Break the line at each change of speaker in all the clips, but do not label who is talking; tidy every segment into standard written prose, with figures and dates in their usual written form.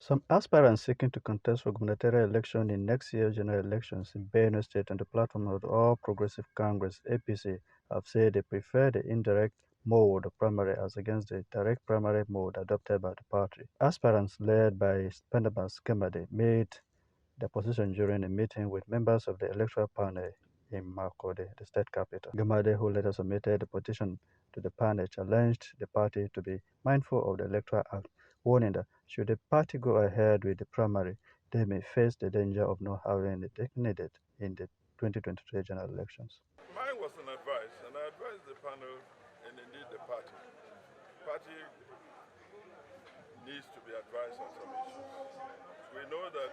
Some aspirants seeking to contest for gubernatorial election in next year's general elections in Benue State on the platform of the All Progressive Congress (APC) have said they prefer the indirect mode of primary as against the direct primary mode adopted by the party. Aspirants led by Pendamas Gemade made their position during a meeting with members of the electoral panel in Makode, the state capital. Gemade, who later submitted the petition to the panel, challenged the party to be mindful of the Electoral Act, warning that should the party go ahead with the primary, they may face the danger of not having a candidate in the 2023 general elections.
Mine was an advice, and I advised the panel and indeed the party. The party needs to be advised on some issues. We know that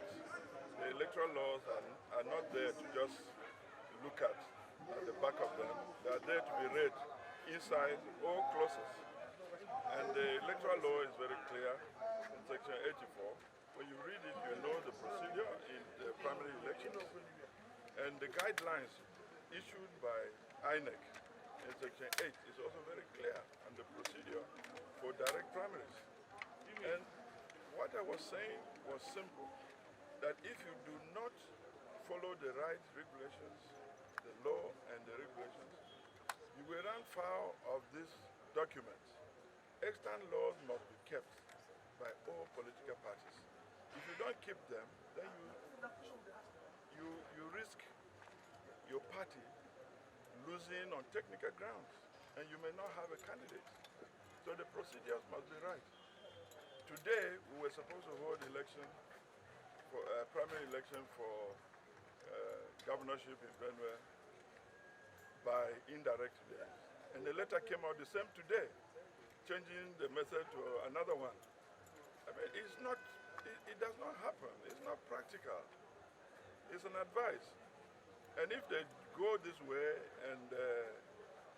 the electoral laws are not there to just look at the back of them. They are there to be read inside or clauses. And the electoral law is very clear in section 84. When you read it, you know the procedure in the primary elections. And the guidelines issued by INEC in section 8 is also very clear on the procedure for direct primaries. And what I was saying was simple, that if you do not follow the right regulations, the law and the regulations, you will run foul of these documents. Extant laws must be kept by all political parties. If you don't keep them, then you risk your party losing on technical grounds, and you may not have a candidate. So the procedures must be right. Today, we were supposed to hold election for primary election for governorship in Benue by indirect means. And the letter came out the same today, changing the method to another one. I mean, it does not happen. It's not practical. It's an advice. And if they go this way and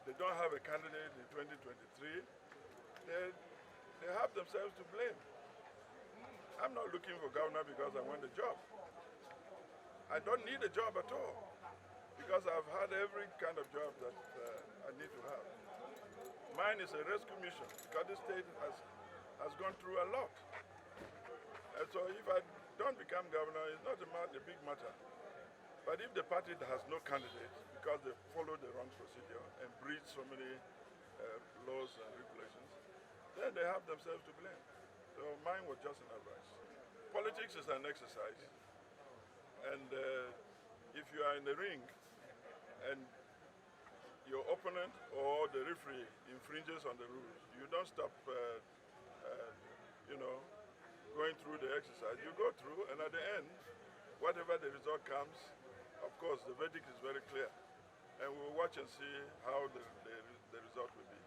they don't have a candidate in 2023, they have themselves to blame. I'm not looking for governor because I want a job. I don't need a job at all because I've had every kind of job that I need to have. Mine is a rescue mission because the state has gone through a lot. And so if I don't become governor, it's not a big matter. But if the party has no candidate because they followed the wrong procedure and breached so many laws and regulations, then they have themselves to blame. So mine was just an advice. Politics is an exercise. And if you are in the ring and your opponent or the referee infringes on the rules, you don't stop going through the exercise. You go through, and at the end, whatever the result comes, of course, the verdict is very clear. And we'll watch and see how the result will be.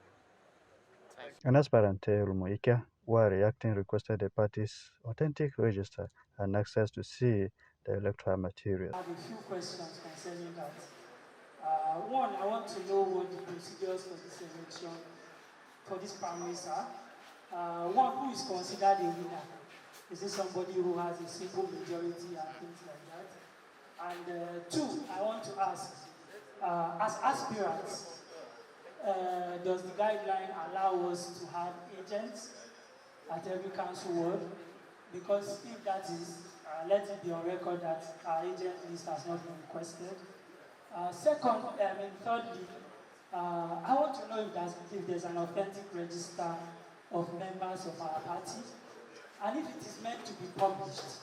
An aspirant, Rumuika, while reacting, requested the party's authentic register and access to see the electoral material.
I have a few questions concerning that. One, I want to know what the procedures for this election, for this primaries are. One, who is considered a winner? Is it somebody who has a simple majority and things like that? And two, I want to ask, as aspirants, does the guideline allow us to have agents at every council ward? Because if that is, let it be on record that our agent list has not been requested. Thirdly, I want to know if there's an authentic register of members of our party, and if it is meant to be published.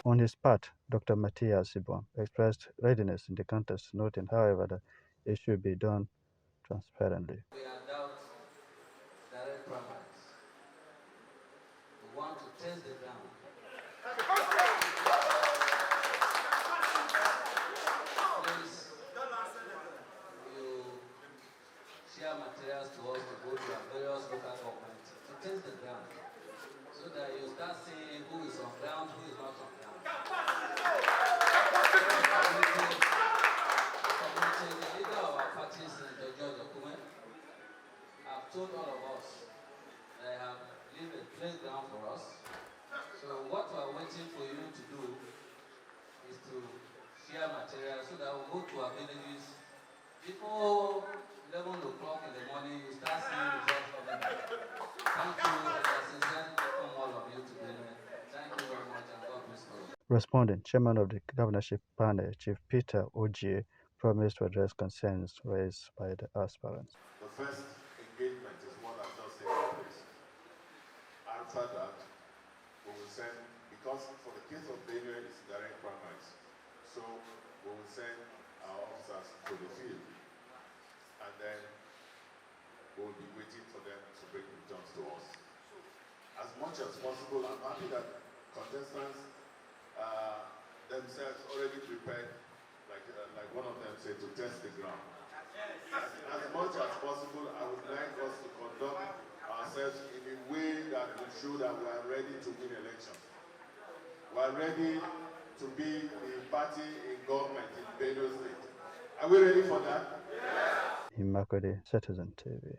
On his part, Dr. Matthias Sibon expressed readiness in the contest, noting, however, that it should be done transparently.
We adopt direct primaries. We want to test the ground. Please, you share materials to us to go to our various local governments to test the ground, so that you start seeing who is on ground, who is not on ground. The leader of our parties in the Georgia document have told all of us they have laid a playground for us. So what we are waiting for you to do is to share material so that we'll go to our villages. Before 11 o'clock in the morning, you start seeing results coming. Thank you, from all of you to Benue. Thank you very much.
Responding, Chairman of the Governorship Panel, Chief Peter Ogie, promised to address concerns raised by the aspirants.
The first engagement is what I've just taken place. After that, we will send, because for the case of Benue, it's direct primaries. So we will send our officers to the field. And then we'll be waiting for them to bring returns to us. As much as possible, I'm happy that contestants themselves already prepared, like one of them said, to test the ground. As much as possible, I would like us to conduct ourselves in a way that will show that we are ready to win elections. We are ready to be the party in government in Benue State. Are we ready for that?
Immaculate Citizen TV.